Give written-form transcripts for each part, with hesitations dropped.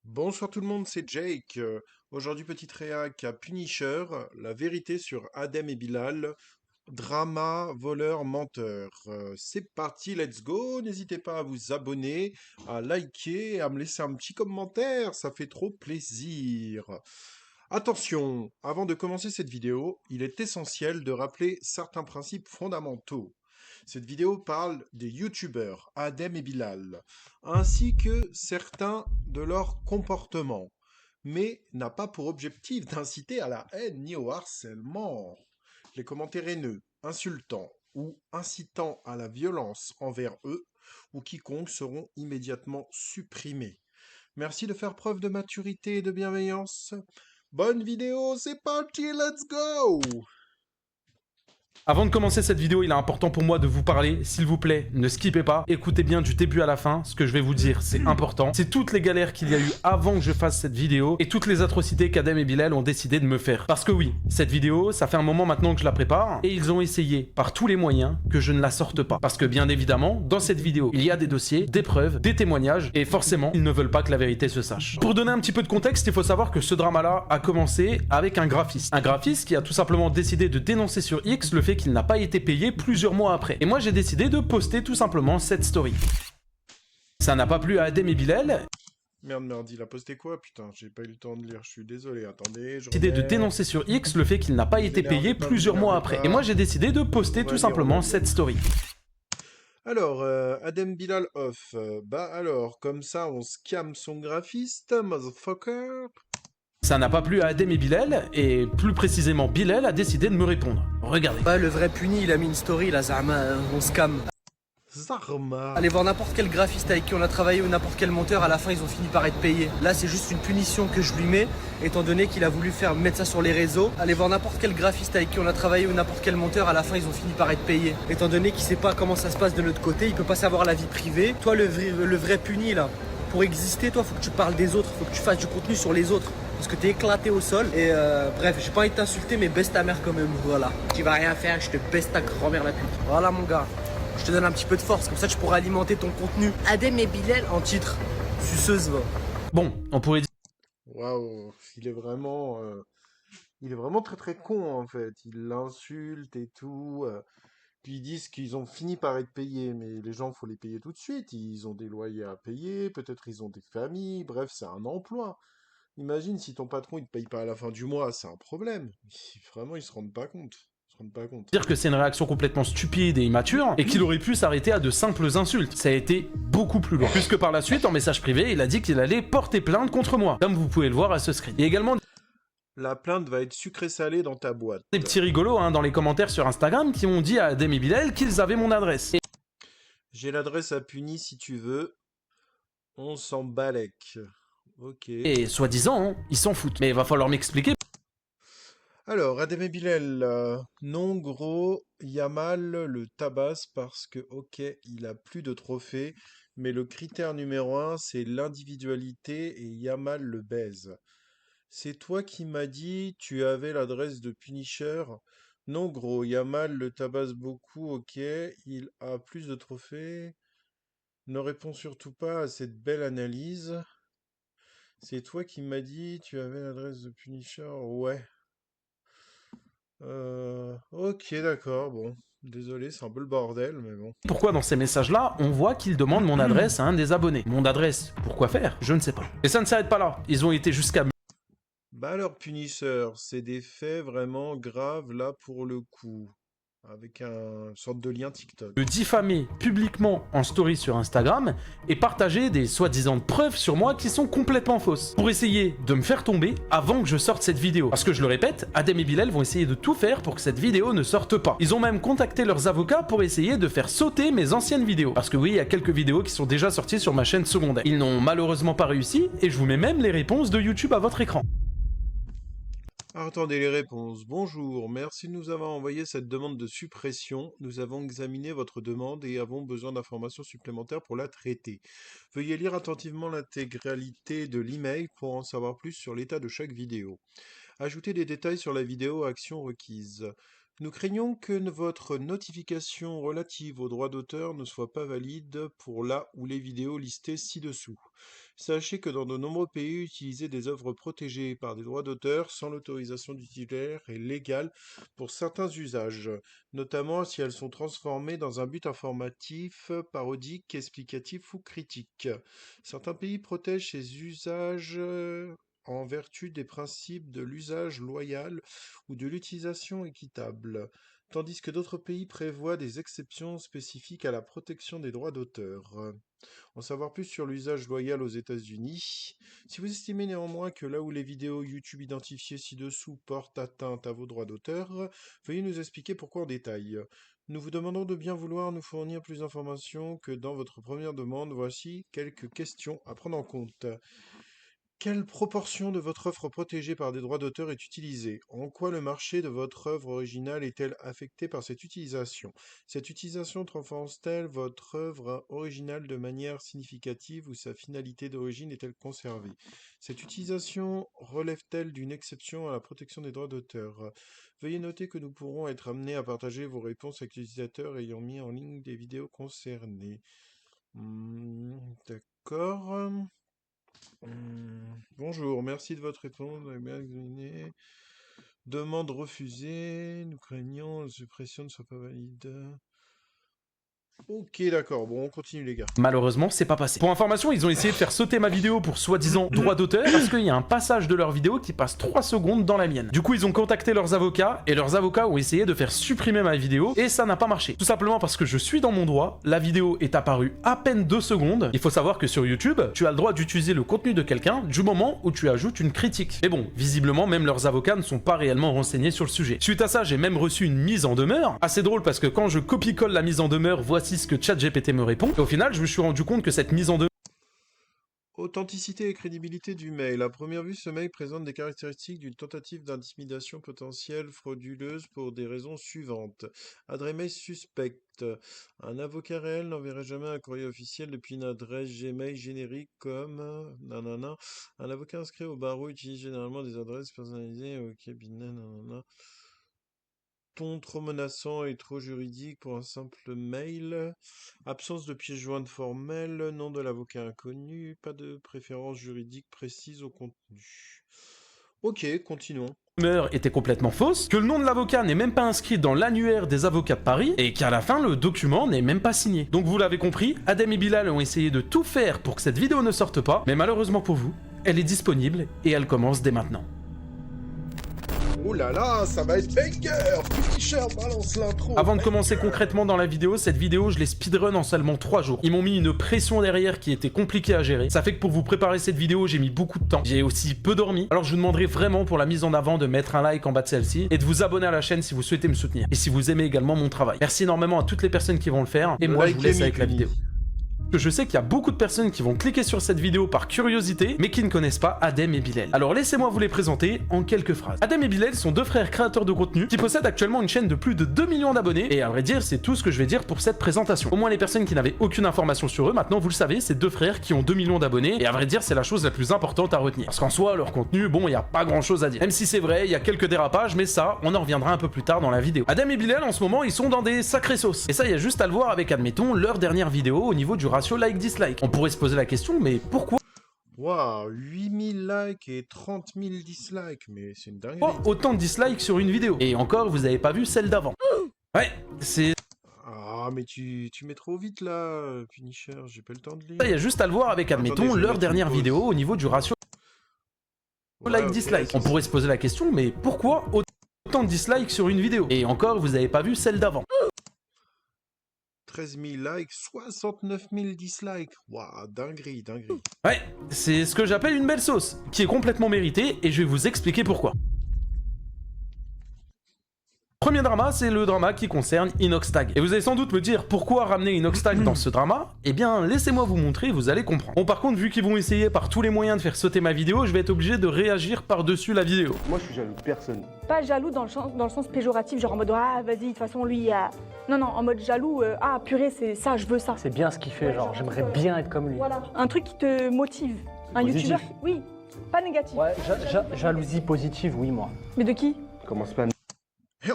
Bonsoir tout le monde, c'est Jake. Aujourd'hui, petite réac à Punisher, la vérité sur Adem et Bilal, drama, voleur, menteur. C'est parti, let's go. N'hésitez pas à vous abonner, à liker, et à me laisser un petit commentaire, ça fait trop plaisir. Attention, avant de commencer cette vidéo, il est essentiel de rappeler certains principes fondamentaux. Cette vidéo parle des youtubeurs Adem et Bilal, ainsi que certains de leurs comportements, mais n'a pas pour objectif d'inciter à la haine ni au harcèlement. Les commentaires haineux, insultants ou incitant à la violence envers eux ou quiconque seront immédiatement supprimés. Merci de faire preuve de maturité et de bienveillance. Bonne vidéo, c'est parti, let's go! Avant de commencer cette vidéo, il est important pour moi de vous parler, s'il vous plaît, ne skippez pas, écoutez bien du début à la fin, ce que je vais vous dire, c'est important. C'est toutes les galères qu'il y a eu avant que je fasse cette vidéo, et toutes les atrocités qu'Adem et Bilal ont décidé de me faire. Parce que oui, cette vidéo, ça fait un moment maintenant que je la prépare, et ils ont essayé, par tous les moyens, que je ne la sorte pas. Parce que bien évidemment, dans cette vidéo, il y a des dossiers, des preuves, des témoignages, et forcément, ils ne veulent pas que la vérité se sache. Pour donner un petit peu de contexte, il faut savoir que ce drama-là a commencé avec un graphiste. Un graphiste qui a tout simplement décidé de dénoncer sur X le fait qu'il n'a pas été payé plusieurs mois après. Et moi j'ai décidé de poster tout simplement cette story. Ça n'a pas plu à Adem et Bilal. Merde, il a posté quoi? Putain, j'ai pas eu le temps de lire, je suis désolé. Attendez, je Décidé de remets. dénoncer sur X le fait qu'il n'a pas été payé plusieurs mois après. Et moi j'ai décidé de poster tout simplement cette story. Alors, Adem Bilal off. Bah alors, comme ça, on scam son graphiste, motherfucker. Ça n'a pas plu à Adem et Bilal, et plus précisément Bilal a décidé de me répondre. Regardez. Ouais, le vrai puni, il a mis une story là, Zama, on scam. Zarma. Allez voir n'importe quel graphiste avec qui on a travaillé ou n'importe quel monteur, à la fin ils ont fini par être payés. Là c'est juste une punition que je lui mets, étant donné qu'il a voulu mettre ça sur les réseaux. Allez voir n'importe quel graphiste avec qui on a travaillé ou n'importe quel monteur, à la fin ils ont fini par être payés. Étant donné qu'il sait pas comment ça se passe de l'autre côté, il peut pas savoir la vie privée. Toi le vrai puni là, pour exister, toi faut que tu parles des autres, faut que tu fasses du contenu sur les autres. Parce que t'es éclaté au sol et bref, j'ai pas envie de t'insulter mais baisse ta mère quand même, voilà. Tu vas rien faire, je te baisse ta grand-mère la pute. Voilà mon gars. Je te donne un petit peu de force, comme ça tu pourras alimenter ton contenu. Adem et Bilal en titre. Suceuse va. Bon, on pourrait dire Waouh, il est vraiment très très con en fait. Il l'insulte et tout. Puis ils disent qu'ils ont fini par être payés, mais les gens, faut les payer tout de suite. Ils ont des loyers à payer, peut-être ils ont des familles, bref, c'est un emploi. Imagine si ton patron il te paye pas à la fin du mois, c'est un problème. Vraiment, ils se rendent pas compte. Ils se rendent pas compte. que c'est une réaction complètement stupide et immature, et qu'il aurait pu s'arrêter à de simples insultes. Ça a été beaucoup plus loin. Puisque par la suite, en message privé, il a dit qu'il allait porter plainte contre moi, comme vous pouvez le voir à ce screen. Et également La plainte va être sucrée-salée dans ta boîte. des petits rigolos dans les commentaires sur Instagram qui ont dit à Adem et Bilal qu'ils avaient mon adresse. J'ai l'adresse à Puni si tu veux. On s'en balèque. Ok. Et soi-disant, ils s'en foutent. Mais il va falloir m'expliquer. Alors, Adem et Bilal, non gros, Yamal le tabasse parce que, ok, il a plus de trophées, mais le critère numéro un, c'est l'individualité et Yamal le baise. C'est toi qui m'as dit tu avais l'adresse de Punisher. Non gros, Yamal le tabasse beaucoup, ok, il a plus de trophées. Ne réponds surtout pas à cette belle analyse. C'est toi qui m'as dit tu avais l'adresse de Punisher. Ouais. Ok, d'accord, bon. Désolé, c'est un peu le bordel, mais bon. Pourquoi dans ces messages-là, on voit qu'ils demandent mon adresse à un des abonnés. Mon adresse, pourquoi faire? Je ne sais pas. Et ça ne s'arrête pas là. Ils ont été jusqu'à Bah alors, Punisher, c'est des faits vraiment graves là pour le coup. Avec un sorte de lien TikTok. me diffamer publiquement en story sur Instagram et partager des soi-disant preuves sur moi qui sont complètement fausses. Pour essayer de me faire tomber avant que je sorte cette vidéo. Parce que je le répète, Adem et Bilal vont essayer de tout faire pour que cette vidéo ne sorte pas. Ils ont même contacté leurs avocats pour essayer de faire sauter mes anciennes vidéos. Parce que oui, il y a quelques vidéos qui sont déjà sorties sur ma chaîne secondaire. Ils n'ont malheureusement pas réussi et je vous mets même les réponses de YouTube à votre écran. Ah, attendez les réponses. Bonjour, merci de nous avoir envoyé cette demande de suppression. Nous avons examiné votre demande et avons besoin d'informations supplémentaires pour la traiter. Veuillez lire attentivement l'intégralité de l'email pour en savoir plus sur l'état de chaque vidéo. Ajoutez des détails sur la vidéo action requise. Nous craignons que votre notification relative aux droits d'auteur ne soit pas valide pour la ou les vidéos listées ci-dessous. Sachez que dans de nombreux pays, utiliser des œuvres protégées par des droits d'auteur sans l'autorisation du titulaire est légal pour certains usages, notamment si elles sont transformées dans un but informatif, parodique, explicatif ou critique. Certains pays protègent ces usages en vertu des principes de l'usage loyal ou de l'utilisation équitable, tandis que d'autres pays prévoient des exceptions spécifiques à la protection des droits d'auteur. En savoir plus sur l'usage loyal aux États-Unis. Si vous estimez néanmoins que là où les vidéos YouTube identifiées ci-dessous portent atteinte à vos droits d'auteur, veuillez nous expliquer pourquoi en détail. Nous vous demandons de bien vouloir nous fournir plus d'informations que dans votre première demande. Voici quelques questions à prendre en compte. Quelle proportion de votre œuvre protégée par des droits d'auteur est utilisée? En quoi le marché de votre œuvre originale est-elle affecté par cette utilisation? Cette utilisation transforme-t-elle votre œuvre originale de manière significative ou sa finalité d'origine est-elle conservée? Cette utilisation relève-t-elle d'une exception à la protection des droits d'auteur? Veuillez noter que nous pourrons être amenés à partager vos réponses avec les utilisateurs ayant mis en ligne des vidéos concernées. D'accord. Bonjour, merci de votre réponse. Vous avez bien examiné. Demande refusée. Nous craignons la suppression ne soit pas valide. Ok, d'accord. Bon, on continue, les gars. Malheureusement, c'est pas passé. Pour information, ils ont essayé de faire sauter ma vidéo pour soi-disant droit d'auteur parce qu'il y a un passage de leur vidéo qui passe 3 secondes dans la mienne. Du coup, ils ont contacté leurs avocats et leurs avocats ont essayé de faire supprimer ma vidéo et ça n'a pas marché. Tout simplement parce que je suis dans mon droit, la vidéo est apparue à peine 2 secondes. Il faut savoir que sur YouTube, tu as le droit d'utiliser le contenu de quelqu'un du moment où tu ajoutes une critique. Mais bon, visiblement, même leurs avocats ne sont pas réellement renseignés sur le sujet. Suite à ça, j'ai même reçu une mise en demeure. Assez drôle parce que quand je copie-colle la mise en demeure, voici ce que ChatGPT me répond. Et au final, je me suis rendu compte que cette mise en demeure... Authenticité et crédibilité du mail. À première vue, ce mail présente des caractéristiques d'une tentative d'intimidation potentielle frauduleuse pour des raisons suivantes. Adresse mail suspecte. Un avocat réel n'enverrait jamais un courrier officiel depuis une adresse Gmail générique comme nanana. Un avocat inscrit au barreau utilise généralement des adresses personnalisées au cabinet nanana. Ton trop menaçant et trop juridique pour un simple mail. Absence de pièce jointe formelle, nom de l'avocat inconnu, pas de préférence juridique précise au contenu. Ok, continuons. était complètement fausse, que le nom de l'avocat n'est même pas inscrit dans l'annuaire des avocats de Paris, et qu'à la fin, le document n'est même pas signé. Donc vous l'avez compris, Adem et Bilal ont essayé de tout faire pour que cette vidéo ne sorte pas, mais malheureusement pour vous, elle est disponible et elle commence dès maintenant. Oh là là, ça va être banger! Punisher, balance l'intro! Avant de commencer concrètement dans la vidéo, cette vidéo, je l'ai speedrun en seulement 3 jours. Ils m'ont mis une pression derrière qui était compliquée à gérer. Ça fait que pour vous préparer cette vidéo, j'ai mis beaucoup de temps. J'ai aussi peu dormi. Alors je vous demanderai vraiment pour la mise en avant de mettre un like en bas de celle-ci et de vous abonner à la chaîne si vous souhaitez me soutenir. Et si vous aimez également mon travail. Merci énormément à toutes les personnes qui vont le faire. Et moi, je vous laisse avec la vidéo. Je sais qu'il y a beaucoup de personnes qui vont cliquer sur cette vidéo par curiosité, mais qui ne connaissent pas Adem et Bilal. Alors laissez-moi vous les présenter en quelques phrases. Adem et Bilal sont deux frères créateurs de contenu qui possèdent actuellement une chaîne de plus de 2 millions d'abonnés, et à vrai dire, c'est tout ce que je vais dire pour cette présentation. Au moins les personnes qui n'avaient aucune information sur eux, maintenant vous le savez, c'est deux frères qui ont 2 millions d'abonnés, et à vrai dire, c'est la chose la plus importante à retenir. Parce qu'en soi, leur contenu, bon, il n'y a pas grand chose à dire. Même si c'est vrai, il y a quelques dérapages, mais ça, on en reviendra un peu plus tard dans la vidéo. Adem et Bilal, en ce moment, ils sont dans des sacrées sauces. Et ça, il y a juste à le voir avec, admettons, leur dernière vidéo au niveau du ratio like-dislike. On pourrait se poser la question, mais pourquoi Waouh, 8000 likes et 30 000 dislikes, mais c'est une dinguerie. autant de dislikes sur une vidéo? Et encore, vous avez pas vu celle d'avant. Ouais, c'est... Ah, mais tu mets trop vite là, Punisher, j'ai pas le temps de lire. ça, il y a juste à le voir avec, admettons, Attendez, leur dernière vidéo au niveau du ratio like-dislike. Ok, On pourrait se poser la question, mais pourquoi autant de dislikes sur une vidéo? Et encore, vous avez pas vu celle d'avant. 13 000 likes, 69 000 dislikes. Waouh, dinguerie, dinguerie. Ouais, c'est ce que j'appelle une belle sauce, qui est complètement méritée, et je vais vous expliquer pourquoi. Premier drama, c'est le drama qui concerne Inoxtag. Et vous allez sans doute me dire pourquoi ramener Inoxtag dans ce drama? Eh bien, laissez-moi vous montrer, vous allez comprendre. Bon, par contre, vu qu'ils vont essayer par tous les moyens de faire sauter ma vidéo, je vais être obligé de réagir par-dessus la vidéo. Moi, je suis jaloux de personne. Pas jaloux dans le sens péjoratif, genre en mode ah vas-y, de toute façon lui Non, non, en mode jaloux, ah purée, c'est ça, je veux ça. C'est bien ce qu'il fait, genre j'aimerais bien être comme lui. Voilà, un truc qui te motive. Un Positif. youtubeur, oui, pas négatif. Ouais, jalousie positive, oui, moi. Mais de qui? Commence pas à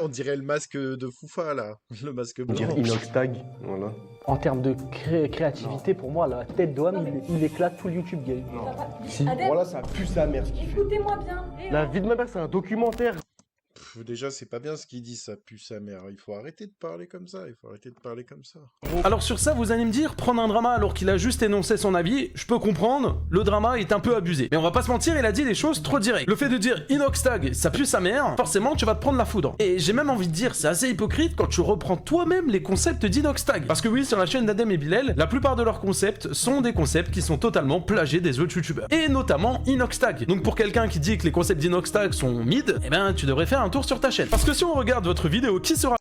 On dirait le masque de Foufa là, le masque me blanc. dire Inoxtag, voilà. En termes de créativité, pour moi, la tête d'Oham, il éclate tout le YouTube game. Si. Adèle. Voilà, ça pue sa mère ce qu'il fait. Écoutez-moi bien. La vie de ma mère, c'est un documentaire. Déjà, c'est pas bien ce qu'il dit, ça pue sa mère. Il faut arrêter de parler comme ça, il faut arrêter de parler comme ça. Alors sur ça, vous allez me dire, prendre un drama alors qu'il a juste énoncé son avis, je peux comprendre, le drama est un peu abusé. Mais on va pas se mentir, il a dit des choses trop directes. Le fait de dire Inoxtag, ça pue sa mère, forcément tu vas te prendre la foudre. Et j'ai même envie de dire, c'est assez hypocrite quand tu reprends toi-même les concepts d'Inoxtag. Parce que oui, sur la chaîne d'Adem et Bilal, la plupart de leurs concepts sont des concepts qui sont totalement plagiés des autres youtubeurs. Et notamment Inoxtag. Donc pour quelqu'un qui dit que les concepts d'Inoxtag sont mid, eh ben tu devrais faire un tour sur ta chaîne. Parce que si on regarde votre vidéo qui sera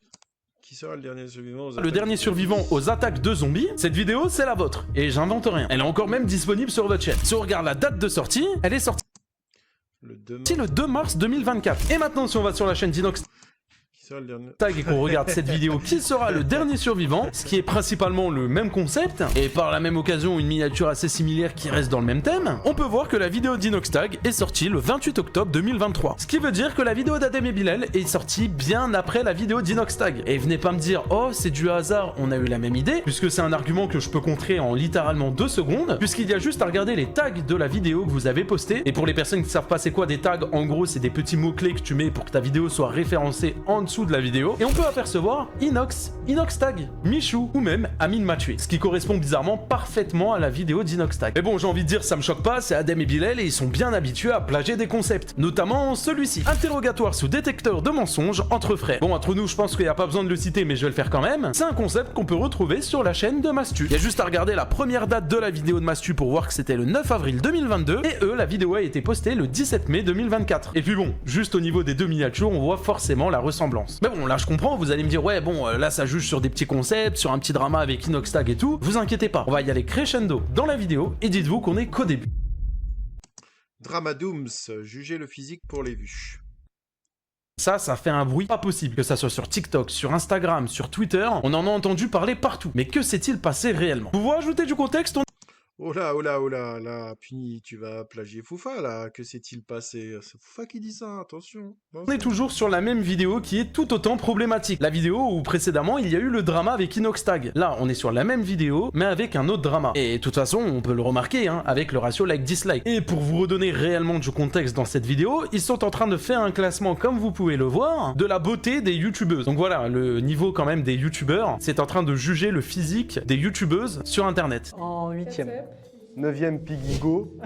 le dernier survivant aux le attaques dernier survivant aux attaques de zombies, cette vidéo c'est la vôtre. Et j'invente rien. Elle est encore même disponible sur votre chaîne. Si on regarde la date de sortie, elle est sortie le 2 le 2 mars 2024. Et maintenant si on va sur la chaîne d'Inox Qui sera le dernier et qu'on regarde cette vidéo, qui sera le dernier survivant, ce qui est principalement le même concept, et par la même occasion une miniature assez similaire qui reste dans le même thème, on peut voir que la vidéo d'Inoxtag est sortie le 28 octobre 2023. Ce qui veut dire que la vidéo d'Adem et Bilal est sortie bien après la vidéo d'Inoxtag. Et venez pas me dire, oh c'est du hasard, on a eu la même idée, puisque c'est un argument que je peux contrer en littéralement 2 secondes, puisqu'il y a juste à regarder les tags de la vidéo que vous avez postée. Et pour les personnes qui savent pas c'est quoi des tags, en gros c'est des petits mots-clés que tu mets pour que ta vidéo soit référencée en dessous de la vidéo, et on peut apercevoir Inox, Inoxtag, Michou ou même Amine m'a tué, ce qui correspond bizarrement parfaitement à la vidéo d'Inoxtag. Mais bon, j'ai envie de dire, ça me choque pas, c'est Adem et Bilal et ils sont bien habitués à plagier des concepts, notamment celui-ci, interrogatoire sous détecteur de mensonges entre frères. Bon, entre nous, je pense qu'il n'y a pas besoin de le citer, mais je vais le faire quand même. C'est un concept qu'on peut retrouver sur la chaîne de Mastu. Il y a juste à regarder la première date de la vidéo de Mastu pour voir que c'était le 9 avril 2022, et eux, la vidéo a été postée le 17 mai 2024. Et puis bon, juste au niveau des 2 miniatures, on voit forcément la ressemblance. Mais bon, là je comprends, vous allez me dire, ouais bon, là ça juge sur des petits concepts, sur un petit drama avec Inoxtag et tout, vous inquiétez pas, on va y aller crescendo dans la vidéo, et dites-vous qu'on est qu'au début. Drama Dooms, juger le physique pour les vues. Ça fait un bruit pas possible, que ça soit sur TikTok, sur Instagram, sur Twitter, on en a entendu parler partout. Mais que s'est-il passé réellement? Pour vous rajouter du contexte, Oh là, là, Puni, tu vas plagier Foufa, là, que s'est-il passé? C'est Foufa qui dit ça, attention. on est toujours sur la même vidéo qui est tout autant problématique. La vidéo où précédemment il y a eu le drama avec Inoxtag. Là, on est sur la même vidéo, mais avec un autre drama. Et de toute façon, on peut le remarquer, hein, avec le ratio like-dislike. Et pour vous redonner réellement du contexte dans cette vidéo, ils sont en train de faire un classement, comme vous pouvez le voir, de la beauté des youtubeuses. Donc voilà, le niveau quand même des youtubeurs, c'est en train de juger le physique des youtubeuses sur internet. En 8ème. 9ème Pigigo.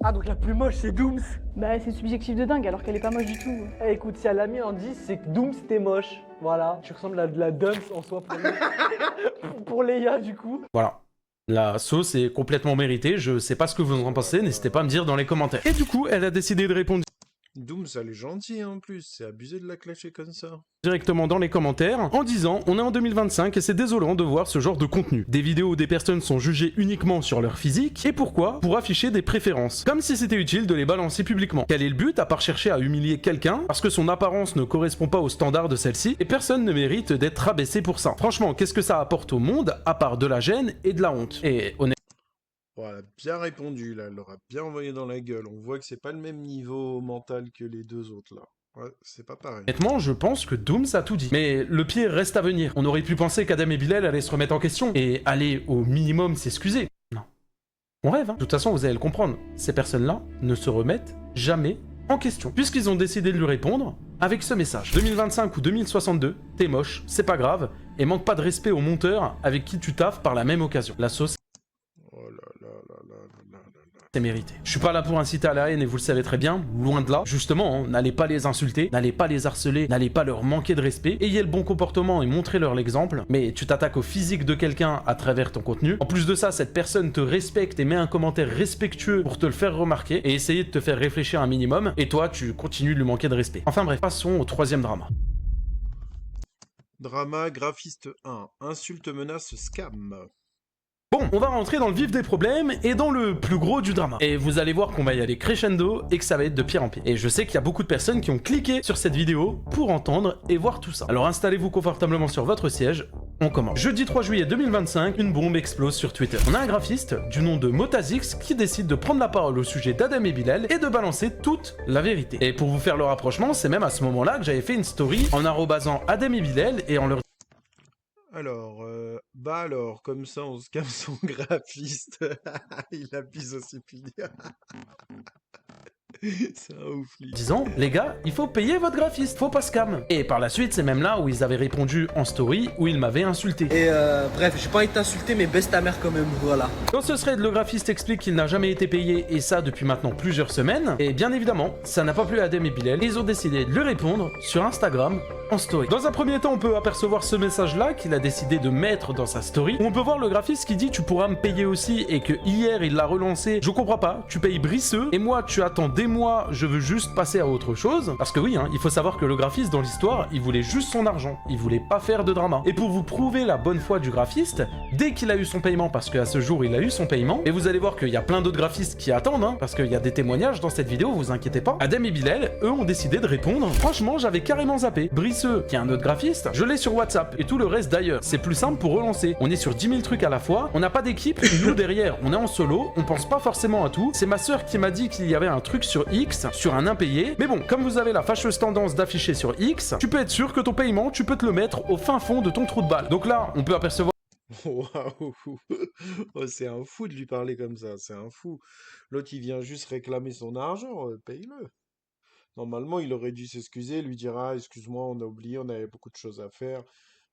Ah, donc la plus moche, c'est Dooms. Bah c'est subjectif de dingue alors qu'elle est pas moche du tout. Eh, écoute, si elle a mis en 10, c'est que Dooms, t'es moche. Voilà, tu ressembles à de la Dooms en soi pour Léa, du coup. Voilà. La sauce est complètement méritée, je sais pas ce que vous en pensez, n'hésitez pas à me dire dans les commentaires. Et du coup, elle a décidé de répondre Dooms, elle est gentille en plus, c'est abusé de la clasher comme ça. directement dans les commentaires en disant on est en 2025 et c'est désolant de voir ce genre de contenu. Des vidéos où des personnes sont jugées uniquement sur leur physique, et pourquoi? Pour afficher des préférences. Comme si c'était utile de les balancer publiquement. Quel est le but à part chercher à humilier quelqu'un parce que son apparence ne correspond pas aux standards de celle-ci et personne ne mérite d'être rabaissé pour ça. Franchement, qu'est-ce que ça apporte au monde à part de la gêne et de la honte? Et honnêtement, Bon, elle a bien répondu, là, elle l'aura bien envoyé dans la gueule. On voit que c'est pas le même niveau mental que les deux autres, là. Ouais, c'est pas pareil. honnêtement, je pense que Dooms a tout dit. Mais le pire reste à venir. On aurait pu penser qu'Adem et Bilal allaient se remettre en question et aller au minimum s'excuser. Non. On rêve, hein. De toute façon, vous allez le comprendre. Ces personnes-là ne se remettent jamais en question. Puisqu'ils ont décidé de lui répondre avec ce message. 2025 ou 2062, t'es moche, c'est pas grave, et manque pas de respect au monteur avec qui tu taffes par la même occasion. La sauce, Oh là là là là là là là. c'est mérité. Je suis pas là pour inciter à la haine et vous le savez très bien, loin de là. Justement, hein, n'allez pas les insulter, n'allez pas les harceler, n'allez pas leur manquer de respect, ayez le bon comportement et montrez-leur l'exemple, mais tu t'attaques au physique de quelqu'un à travers ton contenu. En plus de ça, cette personne te respecte et met un commentaire respectueux pour te le faire remarquer et essayer de te faire réfléchir un minimum, et toi, tu continues de lui manquer de respect. Enfin bref, passons au troisième drama. Drama graphiste 1. Insulte, menace, scam. Bon, on va rentrer dans le vif des problèmes et dans le plus gros du drama. Et vous allez voir qu'on va y aller crescendo et que ça va être de pire en pire. Et je sais qu'il y a beaucoup de personnes qui ont cliqué sur cette vidéo pour entendre et voir tout ça. Alors installez-vous confortablement sur votre siège, on commence. Jeudi 3 juillet 2025, une bombe explose sur Twitter. On a un graphiste du nom de Motazix qui décide de prendre la parole au sujet d'Adem et Bilal et de balancer toute la vérité. Et pour vous faire le rapprochement, c'est même à ce moment-là que j'avais fait une story en arrobasant Adem et Bilal et en leur Alors, comme ça, on se calme son graphiste. Il abuse aussi punir. C'est un ouf, lui. disant les gars, il faut payer votre graphiste, faut pas scam. Et par la suite, c'est même là où ils avaient répondu en story où ils m'avaient insulté. Et bref, j'ai pas envie de t'insulter, mais baisse ta mère quand même, voilà. Dans ce thread, le graphiste explique qu'il n'a jamais été payé et ça depuis maintenant plusieurs semaines. Et bien évidemment, ça n'a pas plu à Adem et Bilal. Ils ont décidé de lui répondre sur Instagram en story. Dans un premier temps, on peut apercevoir ce message-là qu'il a décidé de mettre dans sa story. Où on peut voir le graphiste qui dit tu pourras me payer aussi et que hier il l'a relancé. Je comprends pas, tu payes Brisseux et moi tu attends des mois, je veux juste passer à autre chose. Parce que oui, hein, il faut savoir que le graphiste dans l'histoire, il voulait juste son argent. Il voulait pas faire de drama. Et pour vous prouver la bonne foi du graphiste, dès qu'il a eu son paiement, parce qu'à ce jour il a eu son paiement, et vous allez voir qu'il y a plein d'autres graphistes qui attendent, hein, parce qu'il y a des témoignages dans cette vidéo, vous inquiétez pas. Adem et Bilal, eux, ont décidé de répondre. Franchement, j'avais carrément zappé. Brisseux, qui est un autre graphiste, je l'ai sur WhatsApp, et tout le reste d'ailleurs. C'est plus simple pour relancer. On est sur 10 000 trucs à la fois, on n'a pas d'équipe, nous derrière, on est en solo, on pense pas forcément à tout. C'est ma sœur qui m'a dit qu'il y avait un truc sur X, sur un impayé, mais bon, comme vous avez la fâcheuse tendance d'afficher sur X, tu peux être sûr que ton paiement, tu peux te le mettre au fin fond de ton trou de balle. Donc là, on peut apercevoir Waouh! Oh, c'est un fou de lui parler comme ça, c'est un fou. L'autre, il vient juste réclamer son argent, paye-le. Normalement, il aurait dû s'excuser, lui dire, ah, excuse-moi, on a oublié, on avait beaucoup de choses à faire.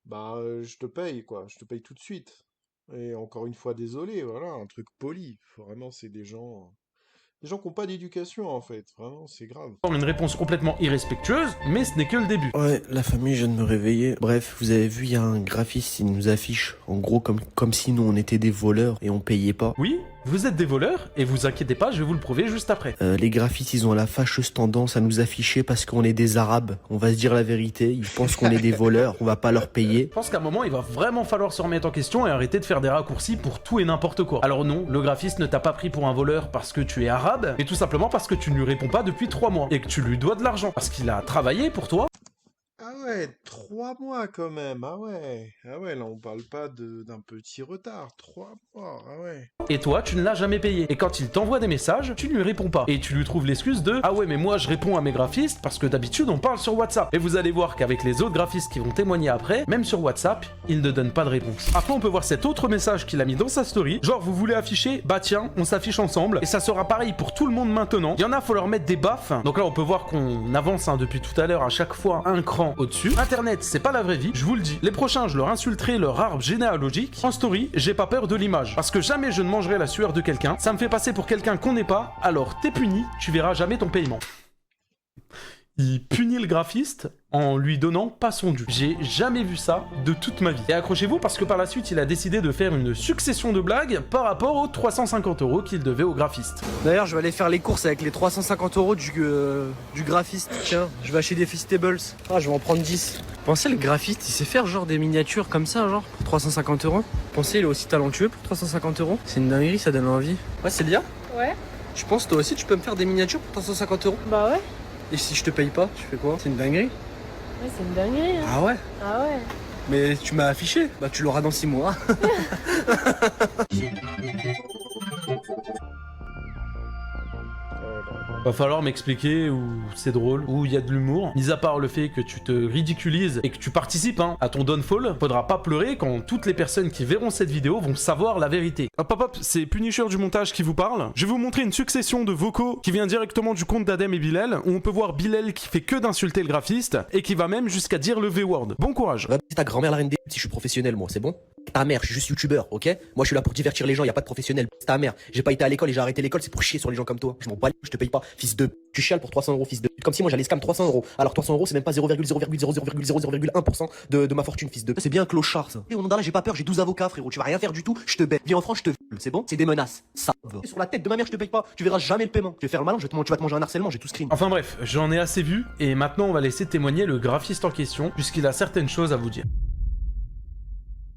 Bah, je te paye, quoi, je te paye tout de suite. Et encore une fois, désolé, voilà, un truc poli. Vraiment, c'est des gens qui n'ont pas d'éducation, en fait. Vraiment, c'est grave. une réponse complètement irrespectueuse, mais ce n'est que le début. Ouais, la famille, je viens de me réveiller. Bref, vous avez vu, il y a un graphiste, il nous affiche, en gros, comme si nous, on était des voleurs et on payait pas. Oui, vous êtes des voleurs, et vous inquiétez pas, je vais vous le prouver juste après. Les graphistes, ils ont la fâcheuse tendance à nous afficher parce qu'on est des arabes. On va se dire la vérité, ils pensent qu'on est des voleurs, on va pas leur payer. Je pense qu'à un moment, il va vraiment falloir se remettre en question et arrêter de faire des raccourcis pour tout et n'importe quoi. Alors non, le graphiste ne t'a pas pris pour un voleur parce que tu es arabe, mais tout simplement parce que tu ne lui réponds pas depuis 3 mois, et que tu lui dois de l'argent, parce qu'il a travaillé pour toi. Ah ouais, 3 mois quand même, ah ouais. Ah ouais, là, on parle pas d'un petit retard. 3 mois, ah ouais. Et toi, tu ne l'as jamais payé. Et quand il t'envoie des messages, tu ne lui réponds pas. Et tu lui trouves l'excuse de « Ah ouais, mais moi, je réponds à mes graphistes parce que d'habitude, on parle sur WhatsApp. » Et vous allez voir qu'avec les autres graphistes qui vont témoigner après, même sur WhatsApp, ils ne donnent pas de réponse. Après, on peut voir cet autre message qu'il a mis dans sa story. Genre, vous voulez afficher? Bah tiens, on s'affiche ensemble. Et ça sera pareil pour tout le monde maintenant. Il y en a, faut leur mettre des baffes. Donc là, on peut voir qu'on avance depuis tout à l'heure à chaque fois un cran au-dessus. Internet, c'est pas la vraie vie, je vous le dis. Les prochains, je leur insulterai leur arbre généalogique. En story, j'ai pas peur de l'image. Parce que jamais je ne mangerai la sueur de quelqu'un. Ça me fait passer pour quelqu'un qu'on n'est pas. Alors t'es puni, tu verras jamais ton paiement. Il punit le graphiste en lui donnant pas son dû. J'ai jamais vu ça de toute ma vie. Et accrochez-vous parce que par la suite, il a décidé de faire une succession de blagues par rapport aux 350 € qu'il devait au graphiste. D'ailleurs, je vais aller faire les courses avec les 350 € du graphiste. Tiens, je vais acheter des Feastables. Ah, je vais en prendre 10. Pensez, le graphiste, il sait faire genre des miniatures comme ça, genre, pour 350 €. Pensez, il est aussi talentueux pour 350 €. C'est une dinguerie, ça donne envie. Ouais, Célia? Ouais. Je pense, toi aussi, tu peux me faire des miniatures pour 350 €. Bah ouais. Et si je te paye pas, tu fais quoi? C'est une dinguerie. Ouais, c'est une dinguerie. Hein. Ah ouais? Ah ouais. Mais tu m'as affiché. Bah, tu l'auras dans 6 mois. Va falloir m'expliquer où c'est drôle, où il y a de l'humour. Mis à part le fait que tu te ridiculises et que tu participes à ton downfall, faudra pas pleurer quand toutes les personnes qui verront cette vidéo vont savoir la vérité. Hop hop hop, c'est Punisher du montage qui vous parle. Je vais vous montrer une succession de vocaux qui vient directement du compte d'Adem et Bilal, où on peut voir Bilal qui fait que d'insulter le graphiste et qui va même jusqu'à dire le V-word. Bon courage. C'est ta grand-mère la reine des si je suis professionnel, moi, c'est bon? Ta mère, je suis juste youtubeur, ok? Moi, je suis là pour divertir les gens, y a pas de professionnel. C'est ta mère. J'ai pas été à l'école et j'ai arrêté l'école, c'est pour chier sur les gens comme toi. Je m'en bats, je te paye pas, fils de. Tu chiales pour 300 €, fils de. Comme si moi j'allais scam 300 €. Alors 300 €, c'est même pas 0,0000001% de ma fortune, fils de. C'est bien clochard, ça. Et au nom d'Allah, j'ai pas peur, j'ai 12 avocats, frérot. Tu vas rien faire du tout, je te baie. Viens en France, je te viole, c'est bon? C'est des menaces. Ça va. Sur la tête de ma mère, je te paye pas. Tu verras jamais le paiement. Tu vas faire le malin, tu vas te manger un harcèlement, j'ai tout screen. Enfin bref, j'en ai assez vu, et maintenant on va laisser témoigner le graphiste en question, puisqu'il a certaines choses à vous dire.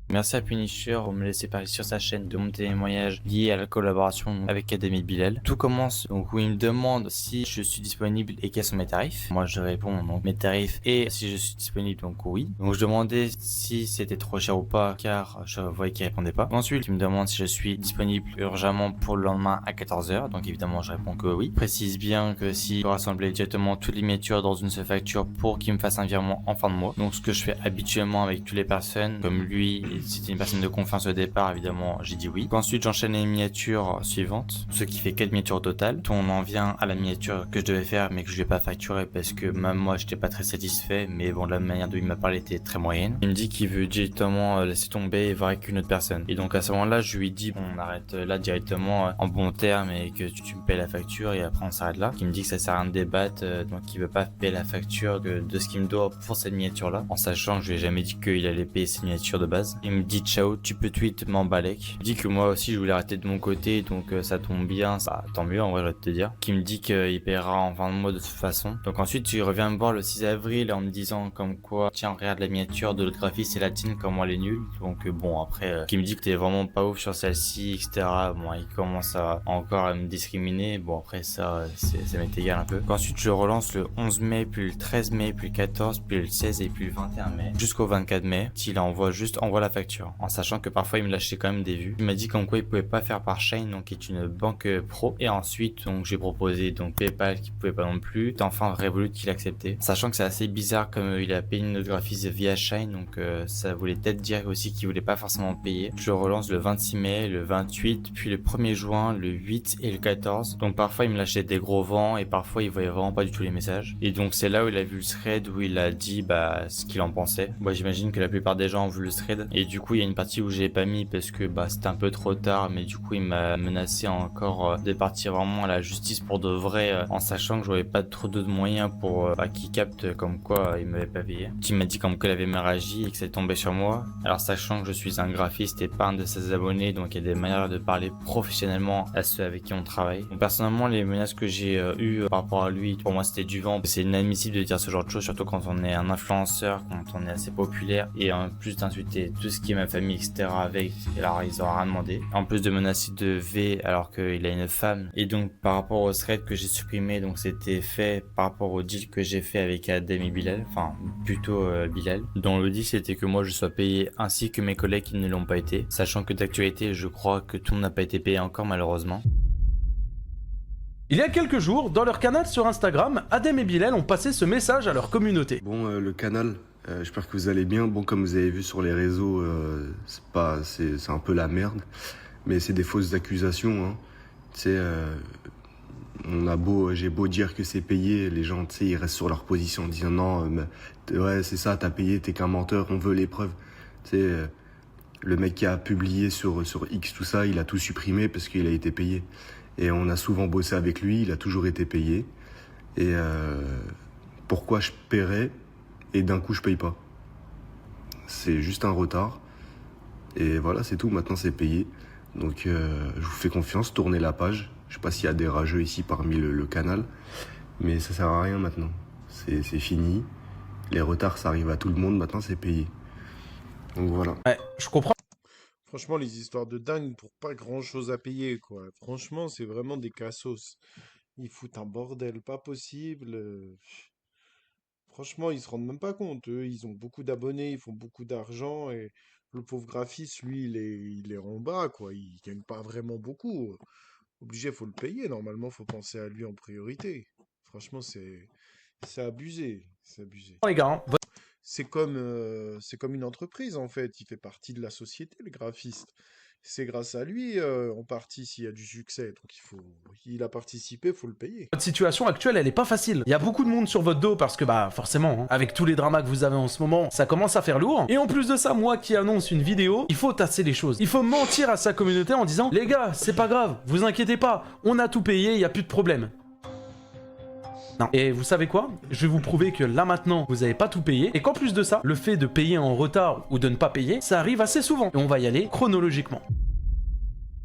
Merci à Punisher pour me laisser parler sur sa chaîne de mon témoignage lié à la collaboration avec Adem et Bilal. Tout commence donc où il me demande si je suis disponible et quels sont mes tarifs. Moi je réponds donc mes tarifs et si je suis disponible donc oui. Donc je demandais si c'était trop cher ou pas car je voyais qu'il répondait pas. Ensuite il me demande si je suis disponible urgemment pour le lendemain à 14 h. Donc évidemment je réponds que oui. Précise bien que si je rassembler directement toutes les miniatures dans une seule facture pour qu'il me fasse un virement en fin de mois. Donc ce que je fais habituellement avec toutes les personnes comme lui. C'était une personne de confiance au départ, évidemment, j'ai dit oui. Ensuite, j'enchaîne les miniatures suivantes, ce qui fait 4 miniatures au total. On en vient à la miniature que je devais faire, mais que je vais pas facturer parce que même moi, j'étais pas très satisfait. Mais bon, la manière dont il m'a parlé était très moyenne. Il me dit qu'il veut directement laisser tomber et voir avec une autre personne. Et donc à ce moment-là, je lui dis, on arrête là directement en bon terme et que tu me payes la facture et après on s'arrête là. Il me dit que ça sert à rien de débattre, donc il veut pas payer la facture de ce qu'il me doit pour cette miniature-là, en sachant que je lui ai jamais dit qu'il allait payer cette miniature de base. Il me dit ciao, tu peux tweet m'embalek. Il dit que moi aussi je voulais arrêter de mon côté, donc ça tombe bien, ça tant mieux en vrai, je vais te dire. Qui me dit qu'il paiera en fin de mois de toute façon. Donc ensuite il revient me voir le 6 avril en me disant comme quoi tiens regarde la miniature de l'autre graphiste et la tienne comment elle est nulle. Donc bon après qui me dit que t'es vraiment pas ouf sur celle-ci etc. Bon il commence encore à me discriminer. Bon après ça m'est égal un peu. Donc, ensuite je relance le 11 mai puis le 13 mai puis le 14 puis le 16 et puis le 21 mai jusqu'au 24 mai. Il envoie la facture. En sachant que parfois il me lâchait quand même des vues. Il m'a dit comme quoi il pouvait pas faire par Shine, donc qui est une banque pro. Et ensuite donc j'ai proposé donc PayPal qui pouvait pas non plus. Et enfin Revolut qui l'acceptait. Sachant que c'est assez bizarre comme il a payé une autre graphiste via Shine, donc ça voulait peut-être dire aussi qu'il voulait pas forcément payer. Je relance le 26 mai, le 28, puis le 1er juin, le 8 et le 14. Donc parfois il me lâchait des gros vents et parfois il voyait vraiment pas du tout les messages. Et donc c'est là où il a vu le thread où il a dit ce qu'il en pensait. Moi j'imagine que la plupart des gens ont vu le thread. Et du coup il y a une partie où j'ai pas mis parce que c'était un peu trop tard, mais du coup il m'a menacé encore de partir vraiment à la justice pour de vrai, en sachant que j'avais pas trop d'autres moyens pour qu'il capte comme quoi il m'avait pas payé. Il m'a dit comme qu'il avait mal réagi et que ça tombait sur moi. Alors sachant que je suis un graphiste et pas un de ses abonnés, donc il y a des manières de parler professionnellement à ceux avec qui on travaille. Donc personnellement les menaces que j'ai eues par rapport à lui, pour moi c'était du vent. C'est inadmissible de dire ce genre de choses, surtout quand on est un influenceur, quand on est assez populaire, et en plus d'insulter tout ce qui est ma famille etc avec, alors ils ont rien demandé. En plus de menacer de V alors qu'il a une femme. Et donc par rapport au thread que j'ai supprimé, donc c'était fait par rapport au deal que j'ai fait avec Adem et Bilal, enfin plutôt Bilal. Dans le deal c'était que moi je sois payé ainsi que mes collègues qui ne l'ont pas été, sachant que d'actualité je crois que tout le monde n'a pas été payé encore malheureusement. Il y a quelques jours, dans leur canal sur Instagram, Adem et Bilal ont passé ce message à leur communauté. Bon, le canal, j'espère que vous allez bien. Bon, comme vous avez vu sur les réseaux, c'est un peu la merde, mais c'est des fausses accusations. Hein. Tu sais, j'ai beau dire que c'est payé, les gens, tu sais, ils restent sur leur position en disant non, ouais, c'est ça, t'as payé, t'es qu'un menteur, on veut les preuves. Tu sais, le mec qui a publié sur X tout ça, il a tout supprimé parce qu'il a été payé. Et on a souvent bossé avec lui, il a toujours été payé. Et pourquoi je paierais et d'un coup je paye pas? C'est juste un retard. Et voilà, c'est tout, maintenant c'est payé. Donc je vous fais confiance, tournez la page. Je sais pas s'il y a des rageux ici parmi le canal. Mais ça sert à rien maintenant. C'est fini. Les retards, ça arrive à tout le monde, maintenant c'est payé. Donc voilà. Ouais, je comprends. Franchement, les histoires de dingue pour pas grand-chose à payer, quoi. Franchement, c'est vraiment des cassos. Ils foutent un bordel pas possible. Franchement, ils se rendent même pas compte. Eux, ils ont beaucoup d'abonnés, ils font beaucoup d'argent et le pauvre graphiste, lui, il est en bas, quoi. Il gagne pas vraiment beaucoup. Obligé, faut le payer. Normalement, faut penser à lui en priorité. Franchement, c'est abusé. C'est abusé. Les gars, hein, C'est comme une entreprise, en fait. Il fait partie de la société, le graphiste. C'est grâce à lui, en partie, s'il y a du succès. Donc, il a participé, il faut le payer. votre situation actuelle, elle est pas facile. Il y a beaucoup de monde sur votre dos parce que, forcément, hein, avec tous les dramas que vous avez en ce moment, ça commence à faire lourd. Et en plus de ça, moi qui annonce une vidéo, il faut tasser les choses. Il faut mentir à sa communauté en disant « Les gars, c'est pas grave, vous inquiétez pas, on a tout payé, il y a plus de problème. » Non. Et vous savez quoi? Je vais vous prouver que là maintenant, vous n'avez pas tout payé, et qu'en plus de ça, le fait de payer en retard ou de ne pas payer, ça arrive assez souvent. Et on va y aller chronologiquement.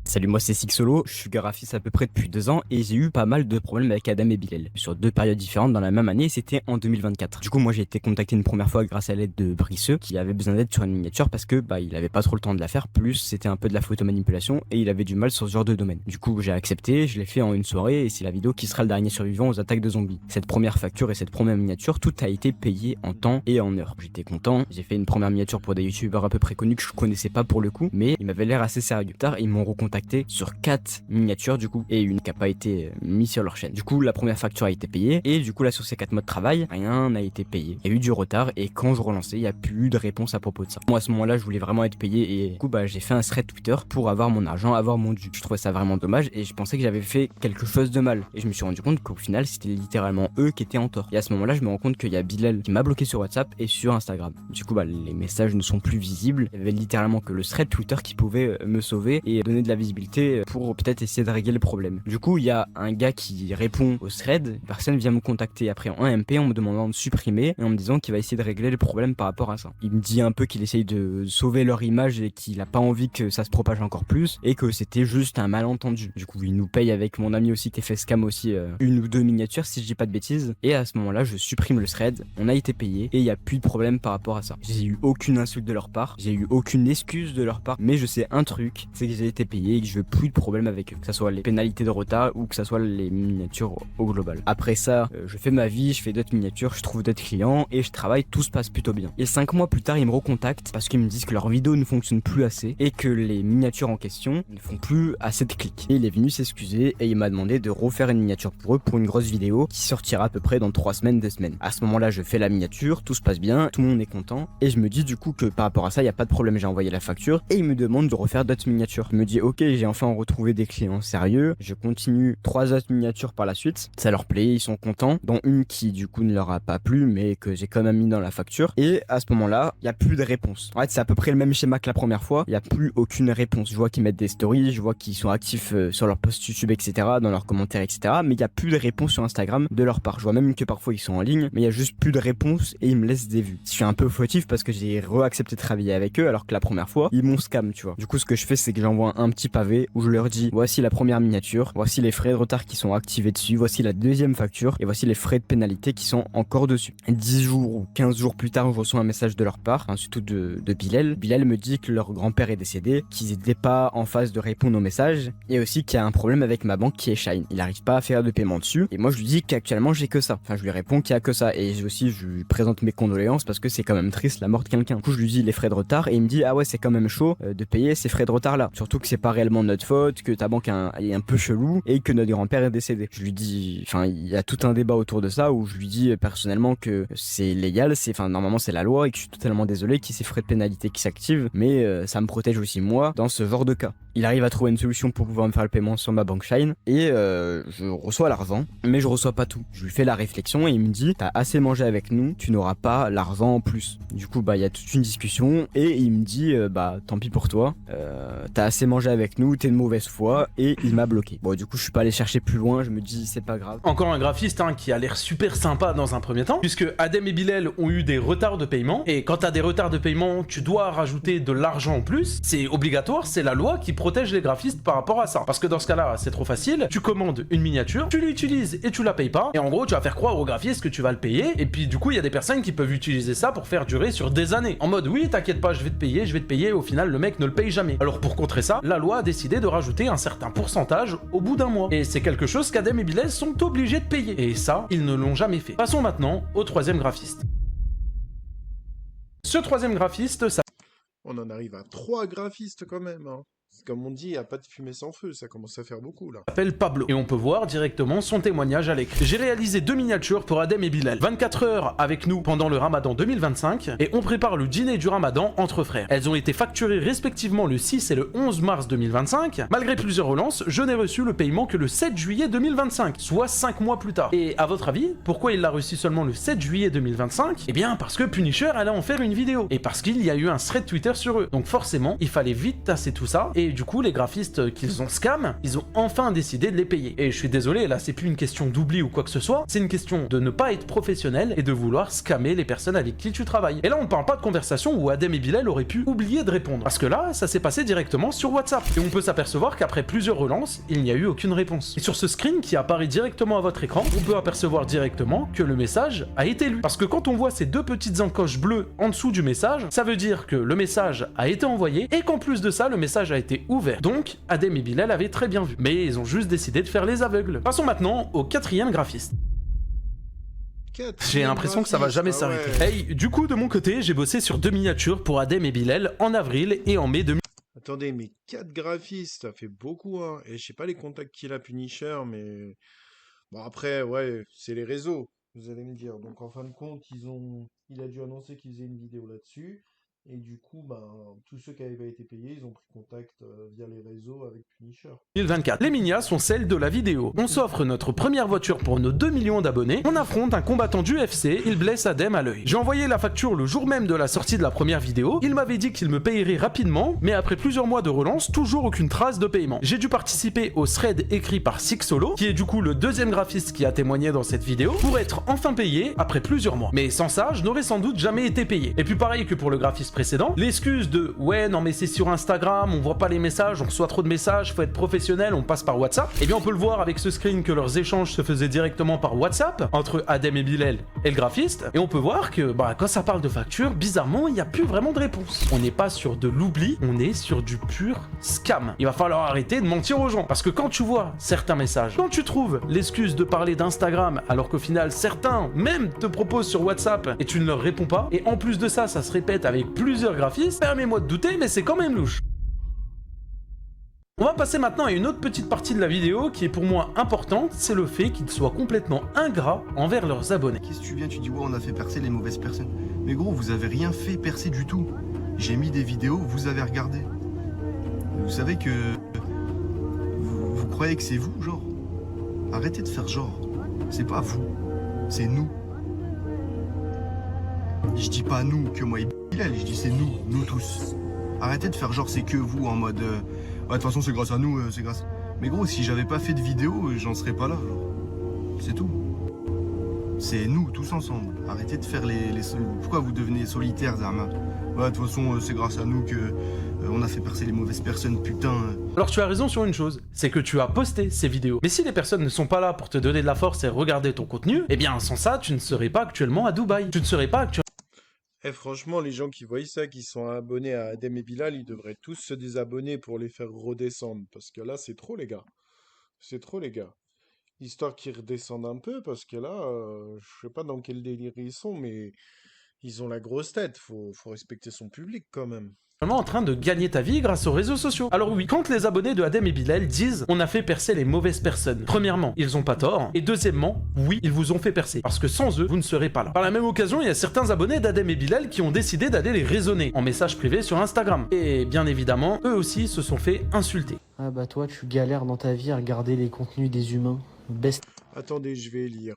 Salut, moi c'est Sixolo, je suis graphiste à peu près depuis 2 ans et j'ai eu pas mal de problèmes avec Adam et Bilal sur 2 périodes différentes dans la même année, c'était en 2024. Du coup moi j'ai été contacté une première fois grâce à l'aide de Brisseux qui avait besoin d'aide sur une miniature parce que il avait pas trop le temps de la faire, plus c'était un peu de la photomanipulation et il avait du mal sur ce genre de domaine. Du coup j'ai accepté, je l'ai fait en une soirée et c'est la vidéo qui sera le dernier survivant aux attaques de zombies. Cette première facture et cette première miniature, tout a été payé en temps et en heure. J'étais content, j'ai fait une première miniature pour des youtubeurs à peu près connus que je connaissais pas pour le coup, mais ils m'avaient l'air assez sérieux. Plus tard ils m'ont recontacté sur 4 miniatures du coup et une qui a pas été mise sur leur chaîne. Du coup la première facture a été payée et du coup là sur ces 4 mois de travail rien n'a été payé. Il y a eu du retard et quand je relançais il y a plus eu de réponse à propos de ça. Moi à ce moment là je voulais vraiment être payé et du coup j'ai fait un thread Twitter pour avoir mon argent, avoir mon dû. Je trouvais ça vraiment dommage et je pensais que j'avais fait quelque chose de mal et je me suis rendu compte qu'au final c'était littéralement eux qui étaient en tort. Et à ce moment là je me rends compte qu'il y a Bilal qui m'a bloqué sur WhatsApp et sur Instagram. Du coup les messages ne sont plus visibles. Il y avait littéralement que le thread Twitter qui pouvait me sauver et donner de la visibilité pour peut-être essayer de régler le problème. Du coup, il y a un gars qui répond au thread, une personne vient me contacter après en MP en me demandant de supprimer et en me disant qu'il va essayer de régler le problème par rapport à ça. Il me dit un peu qu'il essaye de sauver leur image et qu'il a pas envie que ça se propage encore plus et que c'était juste un malentendu. Du coup, il nous paye avec mon ami aussi qui fait scam aussi 1 ou 2 miniatures si je dis pas de bêtises et à ce moment-là, je supprime le thread, on a été payé et il y a plus de problème par rapport à ça. J'ai eu aucune insulte de leur part, j'ai eu aucune excuse de leur part, mais je sais un truc, c'est que j'ai été payé et que je veux plus de problème avec eux, que ça soit les pénalités de retard ou que ça soit les miniatures au global. Après ça, je fais ma vie, je fais d'autres miniatures, je trouve d'autres clients et je travaille, tout se passe plutôt bien. Et 5 mois plus tard, ils me recontactent parce qu'ils me disent que leurs vidéos ne fonctionnent plus assez et que les miniatures en question ne font plus assez de clics. Et il est venu s'excuser et il m'a demandé de refaire une miniature pour eux pour une grosse vidéo qui sortira à peu près dans 3 semaines, 2 semaines. À ce moment-là, je fais la miniature, tout se passe bien, tout le monde est content et je me dis du coup que par rapport à ça, il n'y a pas de problème, j'ai envoyé la facture et il me demande de refaire d'autres miniatures. Je me dis ok, j'ai enfin retrouvé des clients sérieux, je continue 3 autres miniatures par la suite, ça leur plaît, ils sont contents, dont une qui du coup ne leur a pas plu mais que j'ai quand même mis dans la facture et à ce moment-là, il n'y a plus de réponse. En fait, c'est à peu près le même schéma que la première fois, il n'y a plus aucune réponse. Je vois qu'ils mettent des stories, je vois qu'ils sont actifs sur leurs posts YouTube etc, dans leurs commentaires etc, mais il n'y a plus de réponse sur Instagram de leur part. Je vois même que parfois ils sont en ligne, mais il y a juste plus de réponse et ils me laissent des vues. Je suis un peu fautif parce que j'ai re-accepté de travailler avec eux alors que la première fois, ils m'ont scam, tu vois. Du coup, ce que je fais, c'est que j'envoie un petit pavé où je leur dis voici la première miniature, voici les frais de retard qui sont activés dessus, voici la deuxième facture et voici les frais de pénalité qui sont encore dessus. 10 jours ou 15 jours plus tard, je reçois un message de leur part, surtout de Bilal. Bilal me dit que leur grand-père est décédé, qu'ils n'étaient pas en phase de répondre aux messages et aussi qu'il y a un problème avec ma banque qui est Shine. Il n'arrive pas à faire de paiement dessus et moi je lui dis qu'actuellement j'ai que ça. Enfin, je lui réponds qu'il y a que ça et aussi je lui présente mes condoléances parce que c'est quand même triste la mort de quelqu'un. Du coup, je lui dis les frais de retard et il me dit ah ouais, c'est quand même chaud de payer ces frais de retard là. Surtout que c'est pas réellement notre faute, que ta banque est un peu chelou et que notre grand-père est décédé. Je lui dis, enfin, il y a tout un débat autour de ça où je lui dis personnellement que c'est légal, normalement c'est la loi et que je suis totalement désolé qu'il y ait ces frais de pénalité qui s'activent, mais ça me protège aussi moi dans ce genre de cas. Il arrive à trouver une solution pour pouvoir me faire le paiement sur ma banque Shine et je reçois l'argent, mais je reçois pas tout. Je lui fais la réflexion et il me dit t'as assez mangé avec nous, tu n'auras pas l'argent en plus. Du coup il y a toute une discussion et il me dit tant pis pour toi, t'as assez mangé avec nous, t'es de mauvaise foi et il m'a bloqué. Bon, du coup je suis pas allé chercher plus loin, je me dis c'est pas grave. Encore un graphiste qui a l'air super sympa dans un premier temps, puisque Adem et Bilal ont eu des retards de paiement, et quand t'as des retards de paiement, tu dois rajouter de l'argent en plus, c'est obligatoire, c'est la loi qui protège les graphistes par rapport à ça. Parce que dans ce cas-là, c'est trop facile, tu commandes une miniature, tu l'utilises et tu la payes pas, et en gros tu vas faire croire au graphiste que tu vas le payer, et puis du coup il y a des personnes qui peuvent utiliser ça pour faire durer sur des années. En mode oui t'inquiète pas, je vais te payer, au final le mec ne le paye jamais. Alors pour contrer ça, la loi a décidé de rajouter un certain pourcentage au bout d'un mois. Et c'est quelque chose qu'Adem et Bilal sont obligés de payer. Et ça, ils ne l'ont jamais fait. Passons maintenant au 3e graphiste. Ce 3e graphiste, ça... On en arrive à 3 graphistes quand même, hein. Comme on dit, il n'y a pas de fumée sans feu, ça commence à faire beaucoup là. S'appelle Pablo et on peut voir directement son témoignage à l'écrit. J'ai réalisé 2 miniatures pour Adem et Bilal. 24 heures avec nous pendant le Ramadan 2025 et on prépare le dîner du Ramadan entre frères. Elles ont été facturées respectivement le 6 et le 11 mars 2025. Malgré plusieurs relances, je n'ai reçu le paiement que le 7 juillet 2025, soit 5 mois plus tard. Et à votre avis, pourquoi il l'a reçu seulement le 7 juillet 2025? Eh bien parce que Punisher allait en faire une vidéo et parce qu'il y a eu un thread Twitter sur eux. Donc forcément, il fallait vite tasser tout ça et Et du coup, les graphistes qu'ils ont scam, ils ont enfin décidé de les payer. Et je suis désolé, là, c'est plus une question d'oubli ou quoi que ce soit, c'est une question de ne pas être professionnel et de vouloir scammer les personnes avec qui tu travailles. Et là, on ne parle pas de conversation où Adem et Bilal auraient pu oublier de répondre. Parce que là, ça s'est passé directement sur WhatsApp. Et on peut s'apercevoir qu'après plusieurs relances, il n'y a eu aucune réponse. Et sur ce screen qui apparaît directement à votre écran, on peut apercevoir directement que le message a été lu. Parce que quand on voit ces deux petites encoches bleues en dessous du message, ça veut dire que le message a été envoyé et qu'en plus de ça, le message a été ouvert. Donc, Adem et Bilal avaient très bien vu. Mais ils ont juste décidé de faire les aveugles. Passons maintenant au quatrième graphiste. J'ai l'impression que ça va jamais s'arrêter. Hey, du coup, de mon côté, j'ai bossé sur 2 miniatures pour Adem et Bilal en avril et en mai 2000. Attendez, mais 4 graphistes, ça fait beaucoup, hein. Et je sais pas les contacts qu'il a Punisher, mais... Bon, après, ouais, c'est les réseaux, vous allez me dire. Donc, en fin de compte, il a dû annoncer qu'il faisait une vidéo là-dessus. Et du coup, ben, tous ceux qui n'avaient pas été payés, ils ont pris contact via les réseaux avec Punisher. 2024. Les minias sont celles de la vidéo. On s'offre notre première voiture pour nos 2 millions d'abonnés. On affronte un combattant du UFC, il blesse Adem à l'œil. J'ai envoyé la facture le jour même de la sortie de la première vidéo. Il m'avait dit qu'il me payerait rapidement, mais après plusieurs mois de relance, toujours aucune trace de paiement. J'ai dû participer au thread écrit par Six Solo, qui est du coup le deuxième graphiste qui a témoigné dans cette vidéo, pour être enfin payé après plusieurs mois. Mais sans ça, je n'aurais sans doute jamais été payé. Et puis pareil que pour le graphiste précédent, l'excuse de ouais non mais c'est sur Instagram, on voit pas les messages, on reçoit trop de messages, faut être professionnel, on passe par WhatsApp. Et bien on peut le voir avec ce screen que leurs échanges se faisaient directement par WhatsApp entre Adem et Bilal et le graphiste. Et on peut voir que bah quand ça parle de facture, bizarrement il n'y a plus vraiment de réponse. On n'est pas sur de l'oubli, on est sur du pur scam. Il va falloir arrêter de mentir aux gens parce que quand tu vois certains messages, quand tu trouves l'excuse de parler d'Instagram alors qu'au final certains même te proposent sur WhatsApp et tu ne leur réponds pas, et en plus de ça, ça se répète avec plusieurs graphistes, permets-moi de douter, mais c'est quand même louche. On va passer maintenant à une autre petite partie de la vidéo qui est pour moi importante, c'est le fait qu'ils soient complètement ingrats envers leurs abonnés. Qu'est-ce que tu viens, tu dis ouais on a fait percer les mauvaises personnes. Mais gros, vous avez rien fait percer du tout. J'ai mis des vidéos, vous avez regardé. Vous savez que... Vous croyez que c'est vous, genre? Arrêtez de faire genre. C'est pas vous, c'est nous. Je dis pas nous, que moi et Bilal, je dis c'est nous tous. Arrêtez de faire genre c'est que vous en mode... de toute façon c'est grâce à nous, c'est grâce... Mais gros, si j'avais pas fait de vidéo, j'en serais pas là, genre. C'est tout. C'est nous, tous ensemble. Arrêtez de faire les... Pourquoi vous devenez solitaires, Zama? Ouais, de toute façon, c'est grâce à nous que... on a fait percer les mauvaises personnes, putain. Alors tu as raison sur une chose, c'est que tu as posté ces vidéos. Mais si les personnes ne sont pas là pour te donner de la force et regarder ton contenu, eh bien sans ça, tu ne serais pas actuellement à Dubaï. Tu ne serais pas actuellement... Franchement, les gens qui voient ça, qui sont abonnés à Adem et Bilal, ils devraient tous se désabonner pour les faire redescendre. Parce que là, c'est trop, les gars. C'est trop, les gars. Histoire qu'ils redescendent un peu, parce que là, je sais pas dans quel délire ils sont, mais ils ont la grosse tête. Faut respecter son public, quand même. en train de gagner ta vie grâce aux réseaux sociaux. Alors oui, quand les abonnés de Adem et Bilal disent on a fait percer les mauvaises personnes, premièrement, ils ont pas tort, et deuxièmement, oui, ils vous ont fait percer, parce que sans eux, vous ne serez pas là. Par la même occasion, il y a certains abonnés d'Adem et Bilal qui ont décidé d'aller les raisonner en message privé sur Instagram. Et bien évidemment, eux aussi se sont fait insulter. Ah bah toi, tu galères dans ta vie à regarder les contenus des humains. Best. Attendez, je vais lire.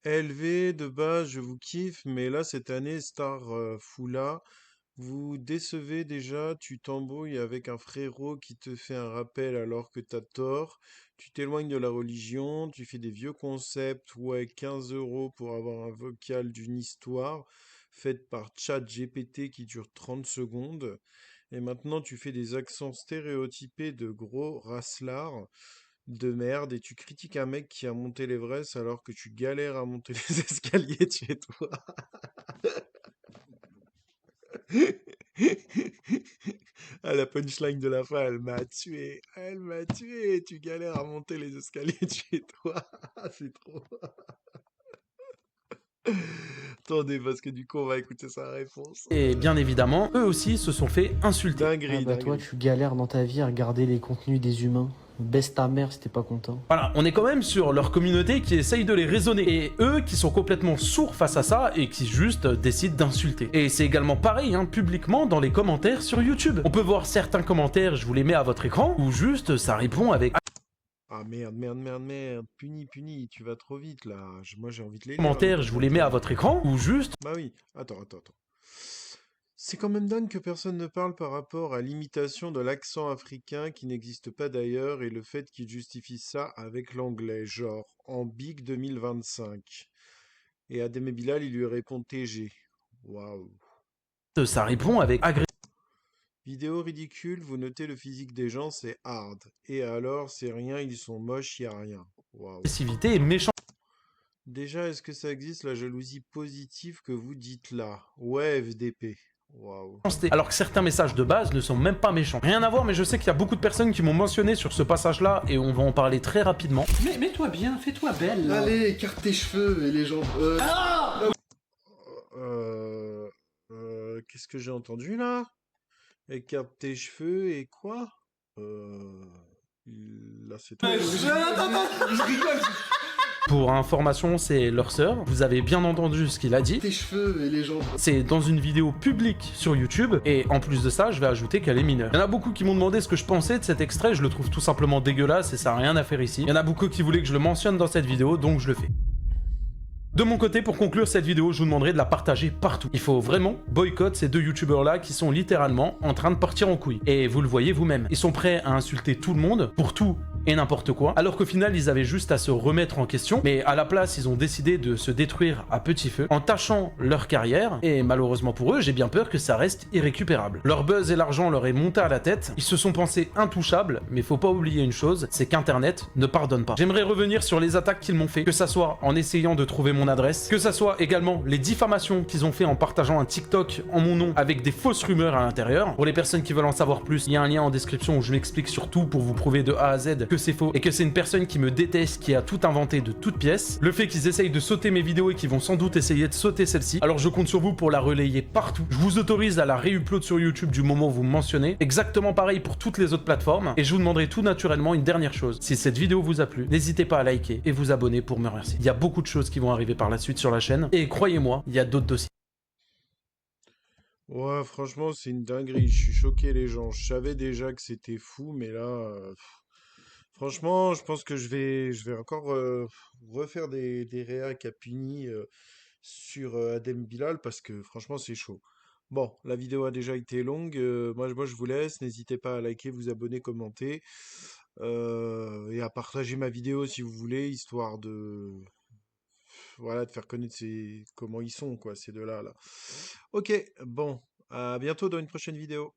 LV, de base, je vous kiffe, mais là, cette année, Star Foula, vous décevez déjà, tu t'embrouilles avec un frérot qui te fait un rappel alors que t'as tort, tu t'éloignes de la religion, tu fais des vieux concepts, ouais, 15 € pour avoir un vocal d'une histoire faite par ChatGPT qui dure 30 secondes, et maintenant tu fais des accents stéréotypés de gros raslards de merde et tu critiques un mec qui a monté l'Everest alors que tu galères à monter les escaliers de chez toi. Ah, la punchline de la fin, elle m'a tué. Elle m'a tué. Tu galères à monter les escaliers de chez toi. C'est trop. Attendez, parce que du coup, on va écouter sa réponse. Et bien évidemment, eux aussi se sont fait insulter. Dinguerie, Ah bah toi, tu galères dans ta vie à regarder les contenus des humains. Baisse ta mère si t'es pas content. Voilà, on est quand même sur leur communauté qui essaye de les raisonner. Et eux qui sont complètement sourds face à ça et qui juste décident d'insulter. Et c'est également pareil, hein, publiquement dans les commentaires sur YouTube. On peut voir certains commentaires, je vous les mets à votre écran, où juste ça répond avec... Ah merde, puni, tu vas trop vite là. Moi j'ai envie de les lire. Commentaires, je vous les mets à votre écran, ou juste... Bah oui, attends. C'est quand même dingue que personne ne parle par rapport à l'imitation de l'accent africain qui n'existe pas d'ailleurs et le fait qu'il justifie ça avec l'anglais, genre en Big 2025. Et Adem et Bilal, il lui répond TG. Waouh. Ça répond avec Vidéo ridicule, vous notez le physique des gens, c'est hard. Et alors, c'est rien, ils sont moches, y a rien. Waouh. agressivité et méchanceté. Déjà, est-ce que ça existe la jalousie positive que vous dites là? Ouais, FDP. Waouh. Alors que certains messages de base ne sont même pas méchants. Rien à voir, mais je sais qu'il y a beaucoup de personnes qui m'ont mentionné sur ce passage-là et on va en parler très rapidement. Mais mets-toi bien, fais-toi belle. Là. Allez, écarte tes cheveux et les gens. Qu'est-ce que j'ai entendu là? Écarte tes cheveux et quoi? Là c'est trop. Je rigole. Pour information, c'est leur sœur. Vous avez bien entendu ce qu'il a dit. Tes cheveux et les gens. C'est dans une vidéo publique sur YouTube. Et en plus de ça, je vais ajouter qu'elle est mineure. Il y en a beaucoup qui m'ont demandé ce que je pensais de cet extrait. Je le trouve tout simplement dégueulasse et ça n'a rien à faire ici. Il y en a beaucoup qui voulaient que je le mentionne dans cette vidéo, donc je le fais. De mon côté, pour conclure cette vidéo, je vous demanderai de la partager partout. Il faut vraiment boycotter ces deux youtubeurs-là qui sont littéralement en train de partir en couille. Et vous le voyez vous-même. Ils sont prêts à insulter tout le monde pour tout et n'importe quoi, alors qu'au final, ils avaient juste à se remettre en question, mais à la place, ils ont décidé de se détruire à petit feu, en tâchant leur carrière, et malheureusement pour eux, j'ai bien peur que ça reste irrécupérable. Leur buzz et l'argent leur est monté à la tête, ils se sont pensés intouchables, mais faut pas oublier une chose, c'est qu'Internet ne pardonne pas. J'aimerais revenir sur les attaques qu'ils m'ont fait, que ça soit en essayant de trouver mon adresse, que ça soit également les diffamations qu'ils ont fait en partageant un TikTok en mon nom avec des fausses rumeurs à l'intérieur. Pour les personnes qui veulent en savoir plus, il y a un lien en description où je m'explique sur tout pour vous prouver de A à Z que c'est faux et que c'est une personne qui me déteste, qui a tout inventé de toutes pièces. Le fait qu'ils essayent de sauter mes vidéos et qu'ils vont sans doute essayer de sauter celle-ci, alors je compte sur vous pour la relayer partout. Je vous autorise à la réupload sur YouTube du moment où vous me mentionnez. Exactement pareil pour toutes les autres plateformes. Et je vous demanderai tout naturellement une dernière chose. Si cette vidéo vous a plu, n'hésitez pas à liker et vous abonner pour me remercier. Il y a beaucoup de choses qui vont arriver par la suite sur la chaîne. Et croyez-moi, il y a d'autres dossiers. Ouais, franchement, c'est une dinguerie. Je suis choqué, les gens. Je savais déjà que c'était fou, mais là, franchement, je pense que je vais encore refaire des réacs à Puni sur Adem Bilal parce que franchement, c'est chaud. Bon, la vidéo a déjà été longue. Moi, je vous laisse. N'hésitez pas à liker, vous abonner, commenter et à partager ma vidéo si vous voulez, histoire de voilà, de faire connaître comment ils sont, quoi, ces deux-là, là. Ok, bon, à bientôt dans une prochaine vidéo.